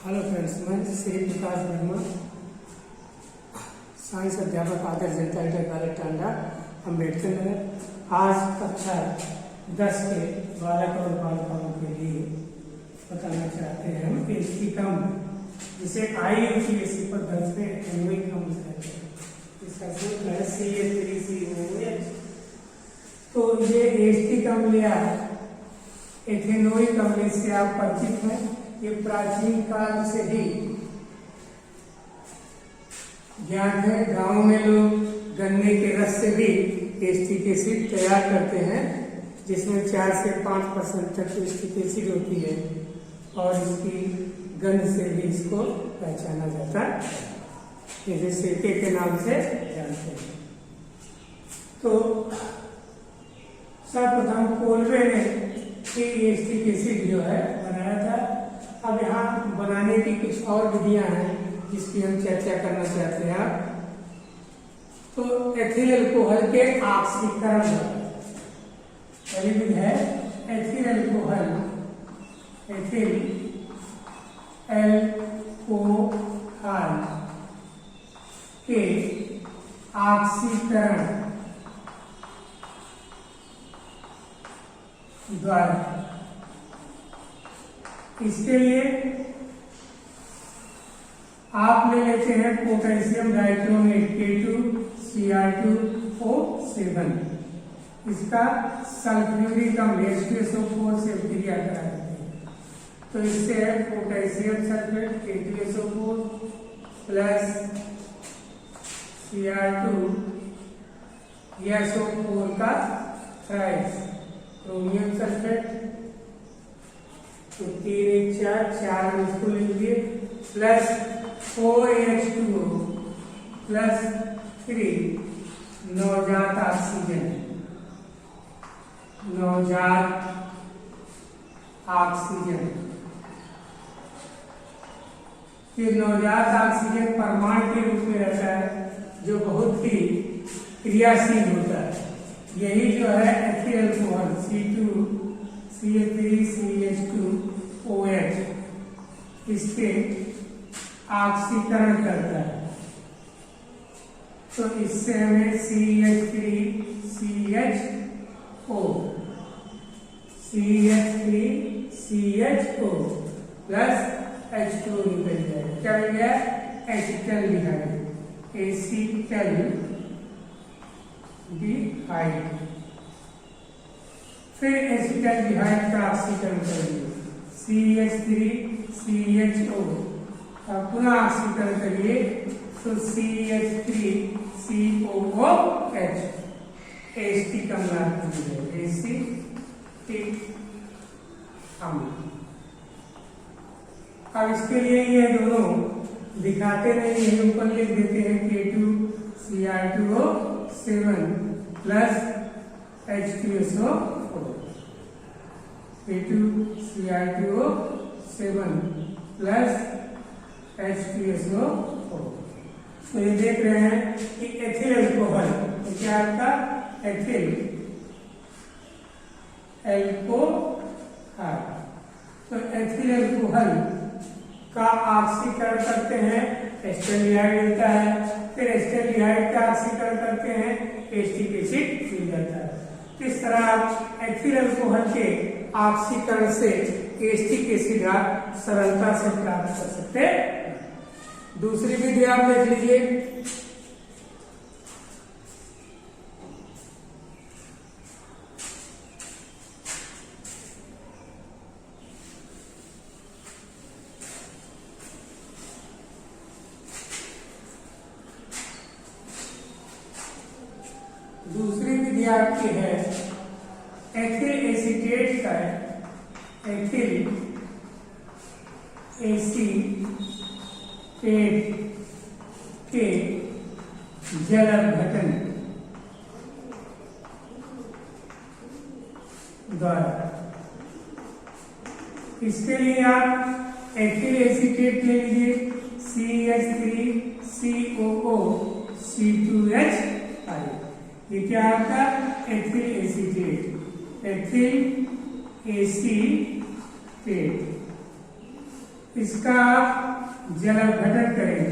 Hello friends, मैं Shri Prakash Verma, science अध्यापक आदर्श जनता विद्यालय टांडा, अम्बेडकर नगर। आज कक्षा 10 के बालक और बालिकाओं के लिए बताना चाहते हैं हम कि कम जिसे IUPAC पर 10 में एनुअल कम कहते हैं। इसका सूत्र है CH3COOH। तो ये एस्टिक अम्ल या एथेनोइक अम्ल से आप परिचित हैं। ये प्राचीन काल से ही ज्ञान है। गांव में लोग गन्ने के रस से भी एस्टिक एसिड तैयार करते हैं, जिसमें 4 से 5% तक एस्टिक एसिड होती है और इसकी गंध से भी इसको पहचाना जाता है, जैसे सेके के नाम से जानते हैं। तो सर्वप्रथम कोलवे ने एस्टिक एसिड जो है बनाया था। अब यहाँ बनाने की कुछ और विधियां हैं जिसकी हम चर्चा करना चाहते हैं। तो एथिल अल्कोहल के ऑक्सीकरण पहली विधि है एथिल अल्कोहल, एथिल अल्कोहल के ऑक्सीकरण द्वारा। इसके लिए आप ले लेते हैं पोटेशियम डाइक्रोमेट K2Cr2O7। इसका सल्फ्यूरिक अम्ल H2SO4 से क्रिया कराते हैं। तो इससे है potassium sulphate K2SO4 plus Cr2 SO4 का थ्राइस क्रोमियम सल्फेट। तो 3 1 4 में इसको लिख दिए प्लस OH2O प्लस 3 नवजात ऑक्सीजन, नवजात ऑक्सीजन। फिर नवजात ऑक्सीजन परमाणु के रूप में रहता है, जो बहुत ही क्रियाशील होता है। यही जो है एथिल अल्कोहल C2CH3CH2OH इसके ऑक्सीकरण करता है। तो इससे हमें CH3CHO प्लस H2O निकल जाएगा। क्या मिल गया? Acetaldehyde, acetaldehyde. फिर एसिटल्डिहाइड का ऑक्सीकरण करेंगे CH3CHO का पुनः ऑक्सीकरण करिए तो CH3COOH एस्टिक अम्ल। एसिटिक अम्ल। अब इसके लिए ये दोनों दिखाते नहीं, यही ऊपर लिख देते हैं K2Cr2O7 plus H2SO4। K2Cr2O7 plus H2SO4। तो ये देख रहे हैं कि एथिल अल्कोहल, तो क्या आपका एथिल अल्कोहल। तो एथिल अल्कोहल का ऑक्सीकरण करते हैं, एस्टल्डिहाइड मिलता है। फिर एस्टल्डिहाइड का ऑक्सीकरण करते हैं, एस्टिक एसिड मिल जाता है। इस तरह आप एथिल अल्कोहल के ऑक्सीकरण से एस्टिक एसिड आप सरलता से प्राप्त कर सकते हैं। दूसरी विधि आप देख लीजिए। दूसरी विधि आपकी है एथिल एसीटेट का, एथिल एसीटेट के जल अपघटन द्वारा। इसके लिए आप एथिल एसीटेट ले लीजिए CH3COO-C2H। ये क्या आपका एथिल एसीटेट, एथिल एसीटेट। इसका जल अपघटन करेंगे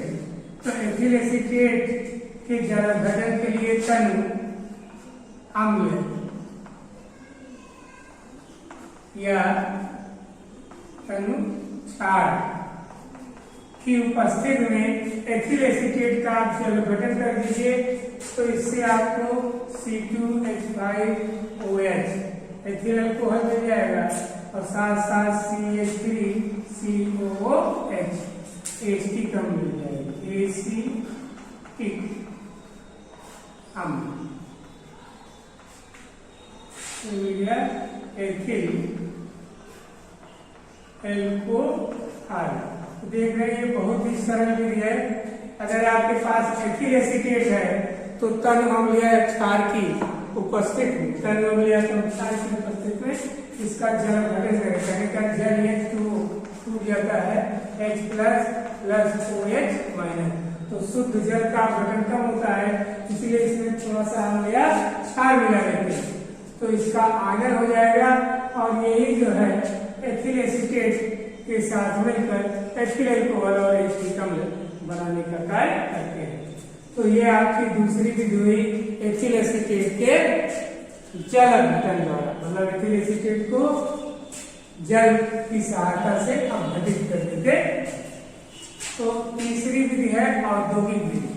तो एथिल एसीटेट के जल अपघटन के लिए तनु अम्ल या तनु क्षार की उपस्थिति में एथिल एसीटेट का आप जल अपघटन कर दीजिए तो इससे आपको C2H5OH एथिल अल्कोहल मिल जाएगा और साथ साथ CH3COOH H कम मिल जाएगी एसिटिक अम्ल एथिल एल्कोहल। देख रहे हैं बहुत ही सरल विधि है। अगर आपके पास एथिल एसीटेट है तो तन अम्ल या क्षार की उपस्थिति में तन अम्ल या क्षार की उपस्थिति में इसका जल अपघटन करें का जल H2O टूट जाता है H प्लस OH-, तो शुद्ध जल का अपघटन कम होता है इसलिए इसमें थोड़ा सा अम्ल या क्षार मिला देते हैं तो इसका आयन हो जाएगा और यही जो है एथिल एसीटेट के साथ मिलकर एथिल अल्कोहल और एसिटिक अम्ल बनाने का कार्य करते हैं। तो ये आपकी दूसरी विधि हुई एथिल एसीटेट के जल अपघटन द्वारा, मतलब एथिल एसीटेट को जल की सहायता से अपघटित कर देते। तो तीसरी विधि है औद्योगिक विधि।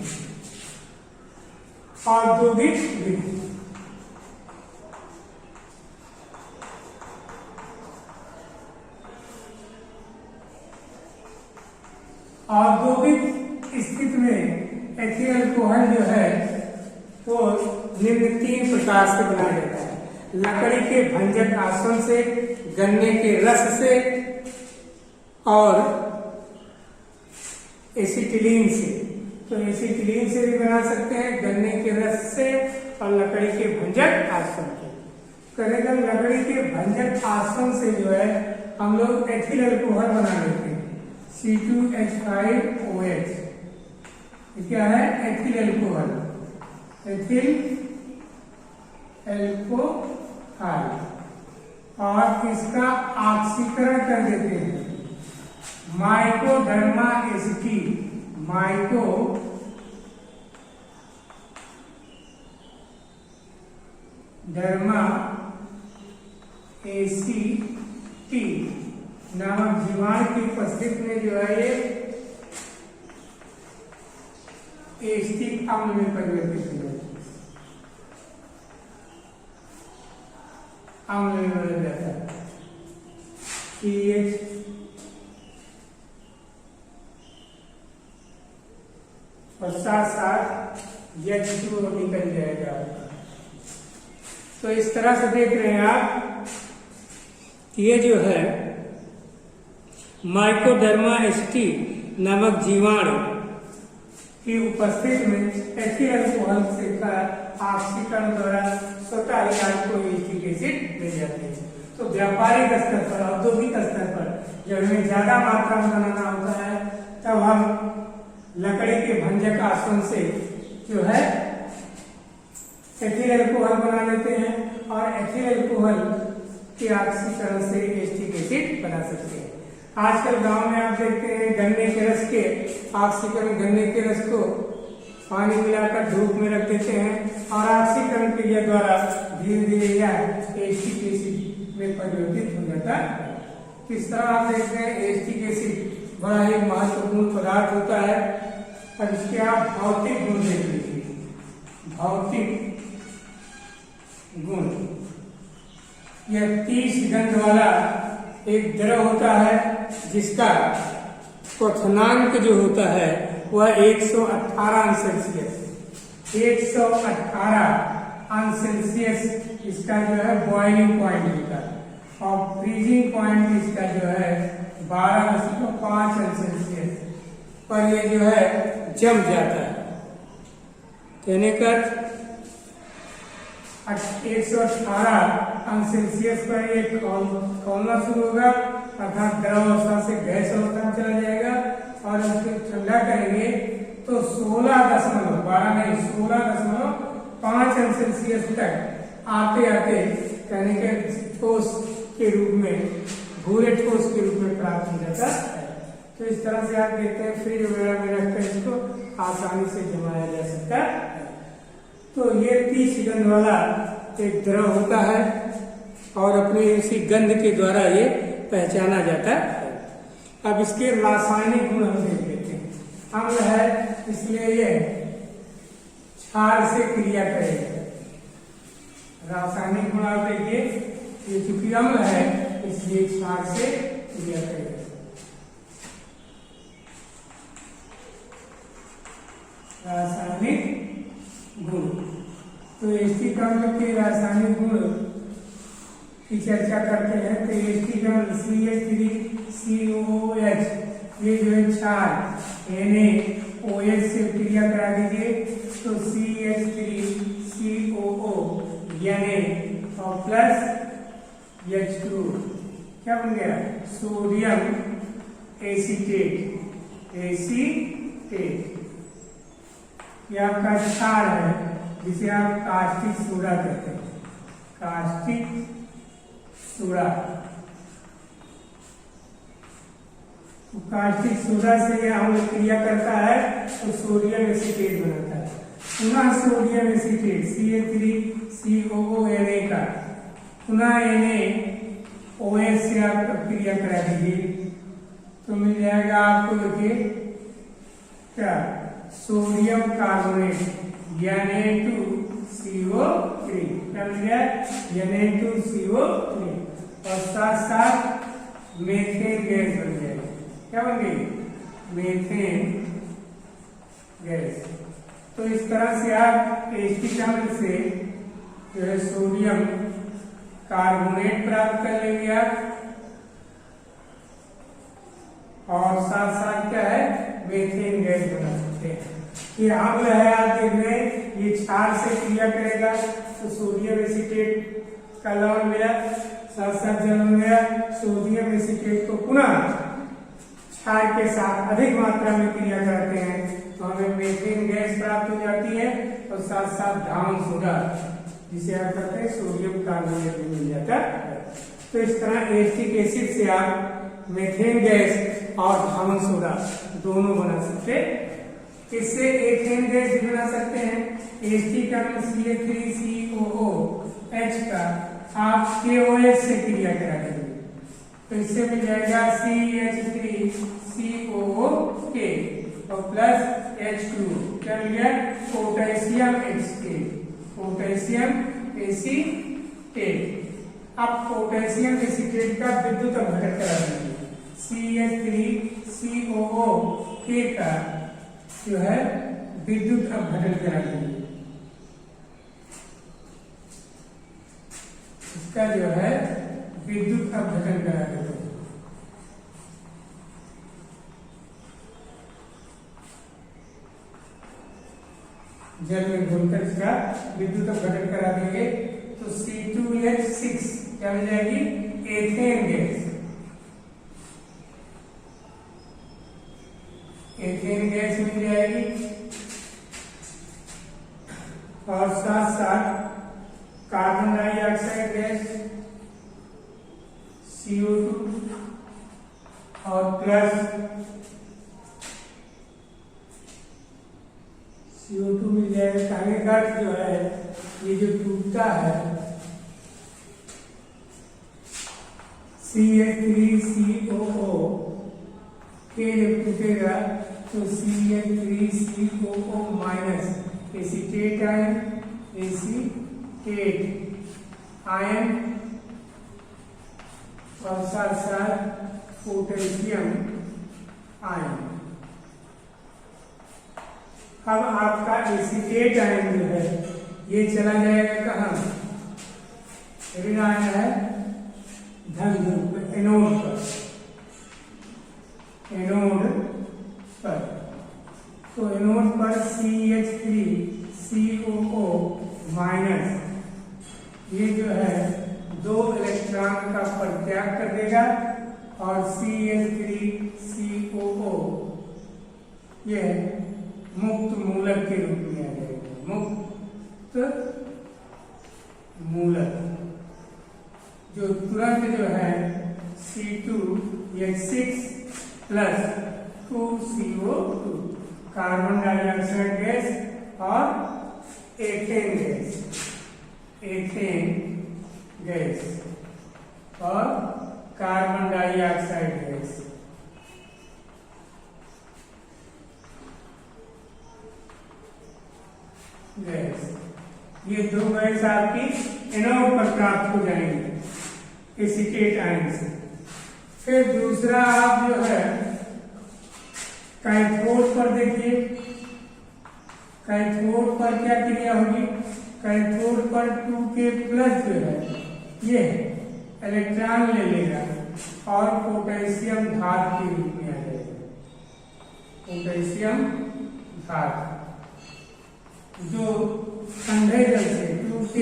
औद्योगिक विधि औद्योगिक स्थिति में एथिल अल्कोहल जो है वो निम्न 3 प्रकार से बनाया जाता है। लकड़ी के भंजक आसवन से, गन्ने के रस से और एसिटिलीन से। तो एसिटिलीन से भी बना सकते हैं, गन्ने के रस से और लकड़ी के भंजक आसवन से। करेगा लकड़ी के भंजक आसवन से जो है हम लोग एथिल अल्कोहल बना लेते हैं C2H5OH। क्या है? एथिल अल्कोहल, एथिल अल्कोहल, और इसका ऑक्सीकरण कर देते हैं माइकोडर्मा एसिटी, माइकोडर्मा एसिटी नामक जीवाणु की उपस्थिति में जो है ये एसिटिक अम्ल में परिवर्तित हो जाता है, अम्ल में बदल जाता है CH और साथ साथ H2O निकल जाएगा। तो इस तरह से देख रहे हैं आप, ये जो है माइकोडर्मा एसिटी नामक जीवाणु की उपस्थिति में एथिल अल्कोहल से ऑक्सीकरण द्वारा स्वतः ही आपको एसिटिक एसिड मिल जाती है। तो व्यापारिक स्तर पर, औद्योगिक स्तर पर जब हमें ज्यादा मात्रा में बनाना होता है तब हम लकड़ी के भंजक आसवन से जो है एथिल अल्कोहल बना लेते हैं और एथिल अल्कोहल के ऑक्सीकरण से एसिटिक एसिड बना सकते हैं। आजकल गांव में आप देखते हैं गन्ने के रस के ऑक्सीकरण, गन्ने के रस को पानी मिलाकर धूप में रख देते हैं और ऑक्सीकरण क्रिया द्वारा धीरे धीरे यह एसिटिक एसिड में परिवर्तित हो जाता है। इस तरह आप देखते हैं एसिटिक एसिड बड़ा ही महत्वपूर्ण पदार्थ होता है। अब इसके आप भौतिक गुण देख लीजिए। भौतिक गुण, यह 30 गंध वाला एक द्रव होता है जिसका क्वथनांक जो होता है वह 118 अंश सेल्सियस, 118 अंश सेल्सियस इसका जो है बॉइलिंग पॉइंट होता है और फ्रीजिंग पॉइंट इसका जो है 12.5 अंश सेल्सियस पर ये जो है जम जाता है। कहने का 118 अंश सेल्सियस पर ये खौलना शुरू होगा, अर्थात द्रव अवस्था से गैस अवस्था में चला जाएगा और उसको ठंडा करेंगे तो 16.5 अंश सेल्सियस तक आते आते कहने के ठोस के रूप में, भूरे ठोस के रूप में प्राप्त हो जाता है। तो इस तरह से आप देखते हैं फ्रिज वगैरह में रखकर इसको आसानी से जमाया जा सकता है। तो ये 30 गंध वाला एक द्रव होता है और अपने इसी गंध के द्वारा ये पहचाना जाता है। अब इसके रासायनिक गुण हम देख लेते हैं। अम्ल है इसलिए ये क्षार से क्रिया करेगा। रासायनिक गुण आप देखिए, ये चूंकि अम्ल है इसलिए क्षार से क्रिया करेगा। रासायनिक गुण, तो एस्टिक अम्ल के रासायनिक गुण की चर्चा करते हैं। तो एस्टिक अम्ल CH3COOH, ये जो है क्षार NaOH से क्रिया करा दीजिए तो CH3COO Na और प्लस H2 क्या बन गया? Sodium acetate. ये आपका क्षार है जिसे आप कास्टिक सोडा कहते हैं। कास्टिक सोडा, तो कास्टिक सोडा से यह अम्ल क्रिया करता है तो सोडियम एसीटेट बनाता है। पुनः सोडियम एसीटेट CH3COO Na का पुनः NaOH से आप क्रिया करा दीजिए तो मिल जाएगा आपको, देखिए क्या, सोडियम कार्बोनेट Na2CO3, क्या मिल गया? Na2CO3 और साथ साथ मेथेन गैस बन जाएगी। क्या बन गई? Methane gas. तो इस तरह से आप एस्टिक अम्ल से जो है सोडियम कार्बोनेट प्राप्त कर लेंगे आप, और साथ साथ क्या है? मेथेन गैस बना सकते हैं। ये अम्ल है, आप देख रहे हैं ये क्षार से क्रिया करेगा तो सोडियम एसीटेट का लवण मिला, साथ साथ जल बन गया। सोडियम एसीटेट को पुनः क्षार के साथ अधिक मात्रा में क्रिया करते हैं तो हमें मेथेन गैस प्राप्त हो जाती है और साथ साथ धावन सोडा जिसे आप कहते हैं सोडियम कार्बोनेट भी मिल जाता है। तो इस तरह एस्टिक एसिड से आप मेथेन गैस और धावन सोडा दोनों बना सकते हैं। इससे एथेन गैस भी बना सकते हैं। एस्टिक अम्ल CH3COOH का आप KOH से क्रिया करा देंगे तो इससे मिल जाएगा CH3COOK और प्लस H2, क्या मिल गया? Potassium acetate. अब पोटेशियम एसीटेट का विद्युत अपघटन करा देंगे। CH3COOK का जो है विद्युत अपघटन करा देंगे। इसका जो है विद्युत अपघटन करा देते हैं। जल में घुलकर इसका विद्युत अपघटन करा देंगे तो C2H6 क्या मिल जाएगी? Ethane gas. एथेन गैस मिल जाएगी और साथ साथ कार्बन डाइऑक्साइड गैस CO2 और प्लस CO2 मिल जाएगा। आगे का जो है ये जो टूटता है CH3COO के जब टूटेगा तो CH3COO माइनस एसीटेट आयन और साथ साथ पोटेशियम आयन। अब आपका एसीटेट आयन जो है ये चला जाएगा कहाँ? ऋण आयन है धन ध्रुव एनोड पर। तो एनोड पर CH3COO माइनस ये जो है 2 इलेक्ट्रॉन का परित्याग कर देगा और CH3COO ये मुक्त मूलक के रूप में आ जाएगा। मुक्त मूलक जो तुरंत जो है C2H6 plus 2CO2 carbon dioxide gas और एथेन गैस और कार्बन डाइऑक्साइड गैस ये दो गैस आपकी एनोड पर प्राप्त हो जाएंगे एसीटेट आयन से। फिर दूसरा आप जो है कैथोड पर देखिए, कैथोड पर क्या क्रिया होगी, कैथोड पर 2K प्लस जो है ये इलेक्ट्रॉन ले लेगा और पोटेशियम धातु के रूप में आ जाएगा। पोटेशियम धातु जो ठंडे जल से 2K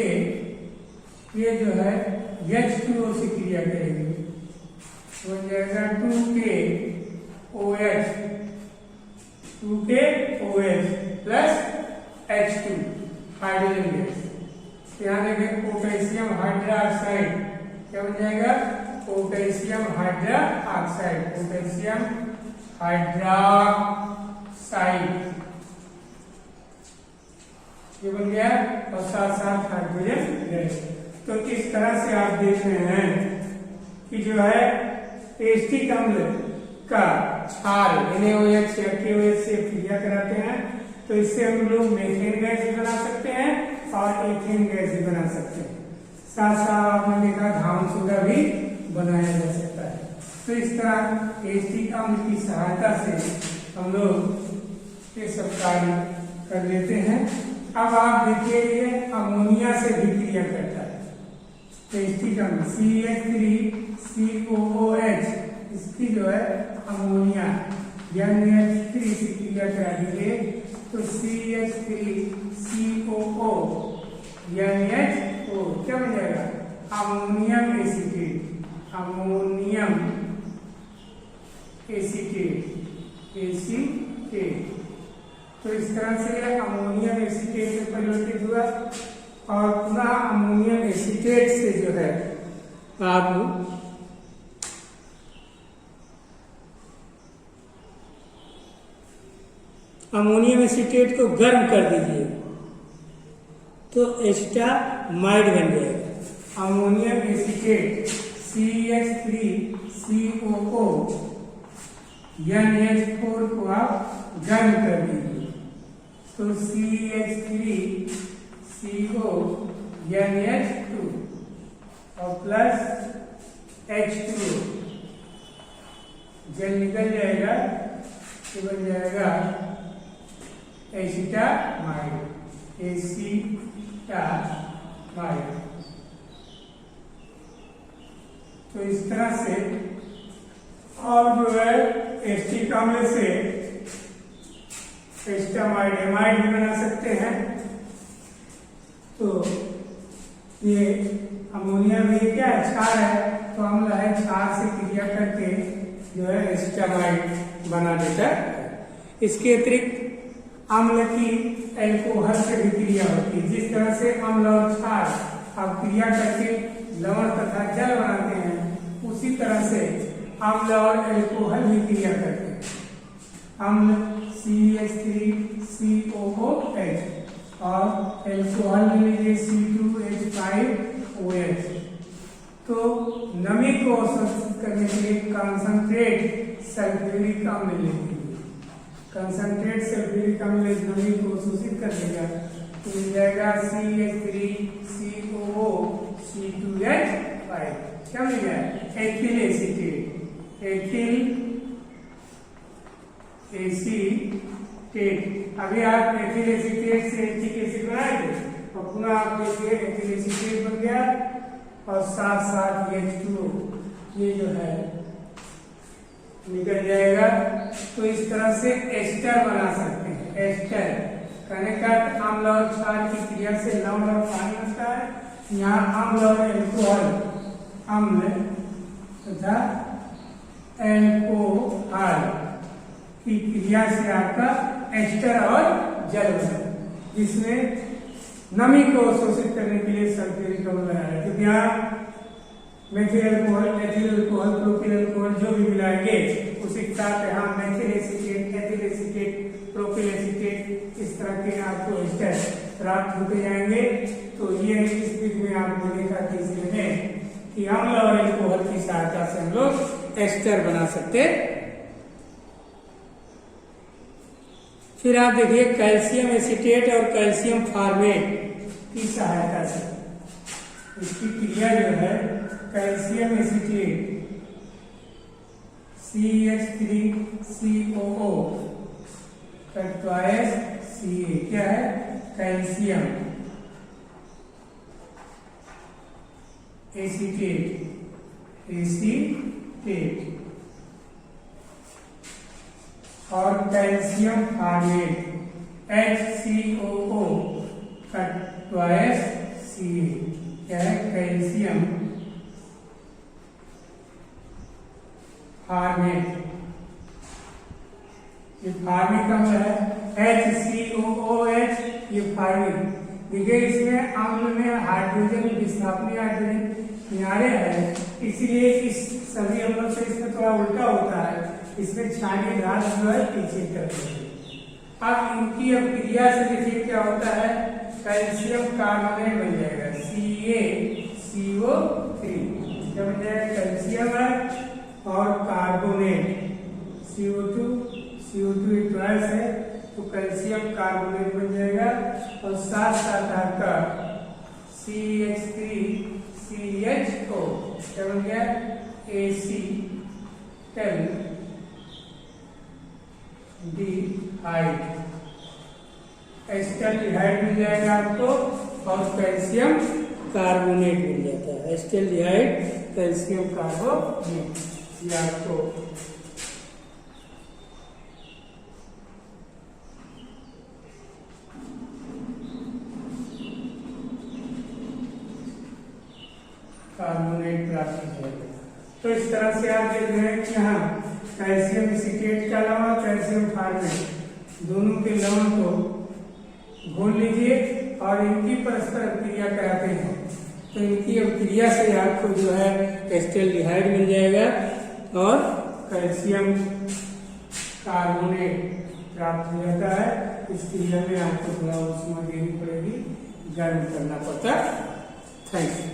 ये जो है H2O से क्रिया करेगी, तो बन जाएगा 2KOH plus H2 hydrogen gas. यहाँ देखें पोटेशियम हाइड्रोक्साइड क्या बन जाएगा, पोटेशियम हाइड्रोक्साइड, पोटेशियम हाइड्रोक्साइड ये बन गया और साथ साथ हाइड्रोजन गैस। तो इस तरह से आप देख रहे हैं कि जो है एसिटिक अम्ल का क्षार NaOH या KOH से क्रिया कराते हैं, तो इससे हम लोग मीथेन गैस भी बना सकते हैं और एथेन गैस भी बना सकते हैं। साथ साथ आपने देखा धान सोडा भी बनाया जा सकता है। तो इस तरह एसिटिक अम्ल की सहायता से हम लोग ये सब कार्य कर लेते हैं। अब आप देखिए ये अमोनिया से भी क्रिया करता है। एसिटिक अम्ल CH3COOH इसकी जो है अमोनिया NH3 से क्रिया करा दीजिए तो CH3COO NH4 क्या बन जाएगा, अमोनियम एसीटेट, अमोनियम एसीटेट। तो इस तरह से अमोनियम एसीटेट में परिवर्तित हुआ और पुनः अमोनियम एसीटेट से जो है आप अमोनियम एसीटेट को गर्म कर दीजिए तो एसिटामाइड बन जाएगा। अमोनियम एसीटेट CH3COO NH4 को आप गर्म कर दीजिए तो CH3CO NH2 और प्लस H2O जल निकल जाएगा तो बन जाएगा एसिटामाइड, एसिटामाइड। तो इस तरह से और जो है एसिटिक अम्ल से एसिटामाइड एमाइड भी बना सकते हैं। तो ये अमोनिया भी क्या है, क्षार है, तो अम्ल है, क्षार से क्रिया करके जो है एसिटामाइड बना देता है। इसके अतिरिक्त अम्ल की एल्कोहल से भी क्रिया होती है। जिस तरह से अम्ल और क्षार आप क्रिया करके लवण तथा जल बनाते हैं, उसी तरह से अम्ल और एल्कोहल भी क्रिया करते हैं। अम्ल CH3COOH और एल्कोहल ले लीजिए C2H5OH। तो नमी को अवशोषित करने के लिए कंसंट्रेट सल्फ्यूरिक अम्ल लेते हैं। कंसंट्रेट सल्फ्यूरिक अम्ल नमी को अवशोषित कर देगा तो मिल जाएगा CH3COO C2H5 क्या मिल गया, एथिल एसीटेट, एथिल एसीटेट। अभी आप एथिल एसीटेट से एसिटिक एसिड बनाए थे और पुनः आप देखिए एथिल एसीटेट बन गया और साथ साथ H2O ये जो है निकल जाएगा। तो इस तरह से एस्टर बना सकते हैं। एस्टर कहने का अम्ल और क्षार की क्रिया से लवण और पानी बनता है। यहाँ अम्ल और एल्कोहल, अम्ल तथा एल्कोहल की क्रिया से आपका एस्टर और जल बना, जिसमें नमी को अवशोषित करने के लिए सल्फ्यूरिक अम्ल बनाया। क्योंकि यहाँ methyl alcohol, ethyl alcohol, propyl alcohol जो भी मिलाएंगे उसे साथ यहाँ methyl acetate, ethyl acetate, propyl acetate, इस तरह के आपको एस्टर प्राप्त होते जाएंगे। तो ये इस बीच में आपको देखा कि इसमें कि अम्ल और एल्कोहल की सहायता से हम लोग एस्टर बना सकते। फिर आप देखिए कैल्शियम एसीटेट और कैल्शियम फॉर्मेट की सहायता से इसकी क्रिया जो है, calcium acetate CH3COO twice Ca क्या है, कैल्शियम एसीटेट और calcium formate HCOO twice Ca क्या है, कैल्शियम फॉर्मेट। ये फार्मिक अम्ल है HCOOH, ये फार्मिक। देखिए इसमें अम्ल में हाइड्रोजन विस्थापनीय हाइड्रोजन किनारे है, इसलिए इस सभी अम्लों से इसमें थोड़ा उल्टा होता है, इसमें क्षारीय ध्रुव जो है पीछे करते हैं। अब इनकी अब क्रिया से देखिए क्या होता है, कैल्शियम कार्बोनेट बन जाएगा CaCO3, क्या बन जाएगा, कैल्शियम है और कार्बोनेट CO2 ट्वाइस है, तो कैल्शियम कार्बोनेट बन जाएगा। और साथ साथ आपका CH3CHO क्या बन गया, एस्टल्डिहाइड मिल जाएगा आपको और कैल्शियम कार्बोनेट मिल जाता है, एस्टल्डिहाइड कैल्शियम कार्बोनेट। ये आपको कार्बोनेट प्राप्त हो जाएगा। तो इस तरह से आप देख रहे हैं कि यहाँ कैल्शियम एसीटेट के अलावा कैल्शियम फॉर्मेट दोनों के लवण को घोल लीजिए और इनकी परस्पर क्रिया कराते हैं, तो इनकी अब क्रिया से आपको जो है एस्टल्डिहाइड मिल जाएगा और कैल्शियम कार्बोनेट प्राप्त हो जाता है। इस क्रिया में आपको थोड़ा उसमें देनी पड़ेगी, गर्म करना पड़ता है। Thank you.